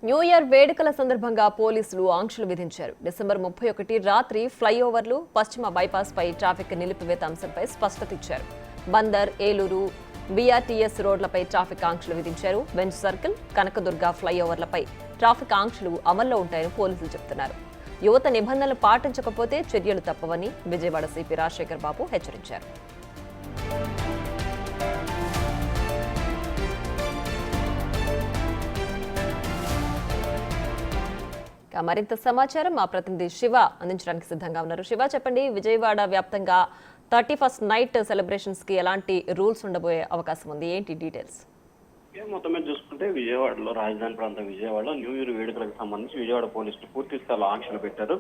New year వేడుకల సందర్భంగా పోలీసులు ఆంక్షలు విధించారు. డిసెంబర్ 31 రాత్రి ఫ్లైఓవర్లు, పశ్చిమ బైపాస్ పై ట్రాఫిక్ నిలిపివేత అంశంపై స్పష్టత ఇచ్చారు. బందర్, ఏలూరు, బీఆర్టీఎస్ రోడ్లపై ట్రాఫిక్ ఆంక్షలు విధించారు. బెంచ్ సర్కిల్, కనకదుర్గ ఫ్లైఓవర్లపై ట్రాఫిక్ ఆంక్షలు అమల్లో ఉంటాయని పోలీసులు చెబుతున్నారు. యువత నిబంధనలు పాటించకపోతే చర్యలు తప్పవని విజయవాడ సిపి రాజశేఖర్ బాబు హెచ్చరించారు. మరింత సమాచారం మా ప్రతినిధి శివ అందించడానికి సిద్ధంగా ఉన్నారు. శివ, చెప్పండి, విజయవాడ వ్యాప్తంగా 31st నైట్ సెలబ్రేషన్స్ కి ఎలాంటి రూల్స్ ఉండబోయే అవకాశం ఉంది? ఏంటి డీటెయిల్స్? మొత్తం మీద చూసుకుంటే విజయవాడలో, రాజధాని ప్రాంతం విజయవాడలో న్యూ ఇయర్ వేడుకలకు సంబంధించి విజయవాడ పోలీసులు పూర్తి స్థాయిలో ఆంక్షలు పెట్టారు.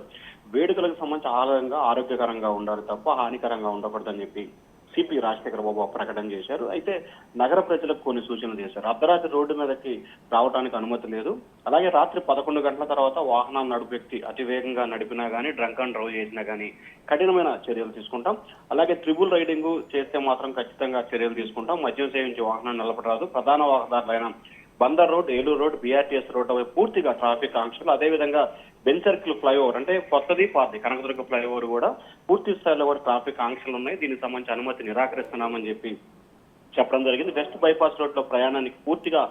వేడుకలకు సంబంధించి ఆరోగ్యకరంగా ఉండాలి తప్ప హానికరంగా ఉండకూడదని చెప్పి సిపి రాజశేఖర్ బాబు ప్రకటన చేశారు. అయితే నగర ప్రజలకు కొన్ని సూచనలు చేశారు. అర్ధరాత్రి రోడ్డు మీదకి రావడానికి అనుమతి లేదు. అలాగే రాత్రి 11 గంటల తర్వాత వాహనాలు నడుపు వ్యక్తి అతి వేగంగా నడిపినా గానీ, డ్రంక్ అండ్ డ్రైవ్ చేసినా గానీ కఠినమైన చర్యలు తీసుకుంటాం. అలాగే ట్రిబుల్ రైడింగ్ చేస్తే మాత్రం ఖచ్చితంగా చర్యలు తీసుకుంటాం. మద్యం సేవించి వాహనం నిలబడరాదు. ప్రధాన వాహనదారులైన Bandar road, Eluru road, BRTS road పూర్తిగా ట్రాఫిక్ ఆంక్షలు. అదేవిధంగా బెంచ్ సర్కిల్ ఫ్లైఓవర్ అంటే కొత్తది, పాతది కనకదుర్గ ఫ్లైఓవర్ కూడా పూర్తి స్థాయిలో కూడా ట్రాఫిక్ ఆంక్షలు ఉన్నాయి. దీనికి సంబంధించి అనుమతి నిరాకరిస్తున్నామని చెప్పి చెప్పడం జరిగింది. వెస్ట్ బైపాస్ రోడ్ లో ప్రయాణానికి పూర్తిగా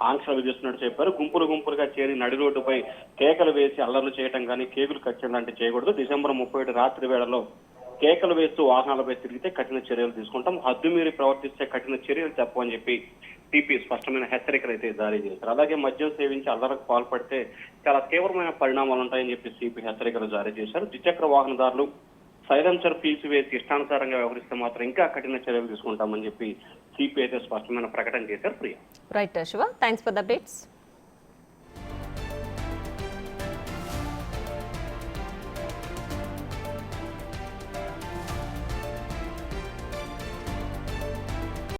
ఆంక్షలు విధిస్తున్నట్టు చెప్పారు. గుంపులుగా చేరి నడి రోడ్డుపై కేకలు వేసి అల్లర్లు చేయడం కానీ, కేకులు కట్టడం లాంటివి చేయకూడదు. డిసెంబర్ 31 రాత్రి వేళలో కేకలు వేస్తూ వాహనాలపై తిరిగితే కఠిన చర్యలు తీసుకుంటాం. హద్దు మీరి ప్రవర్తిస్తే కఠిన చర్యలు తప్పని చెప్పి టీపీ స్పష్టమైన హెచ్చరికలు అయితే జారీ చేశారు. అలాగే మద్యం సేవించి అల్లరకు పాల్పడితే చాలా తీవ్రమైన పరిణామాలు ఉంటాయని చెప్పి సిపి హెచ్చరికలు జారీ చేశారు. ద్విచక్ర వాహనదారులు సైలెన్సర్ వేసి ఇష్టానుసారంగా వ్యవహరిస్తే మాత్రం ఇంకా కఠిన చర్యలు తీసుకుంటామని చెప్పి సిపి అయితే స్పష్టమైన ప్రకటన చేశారు. Priya. Right Shiva, thanks for the updates.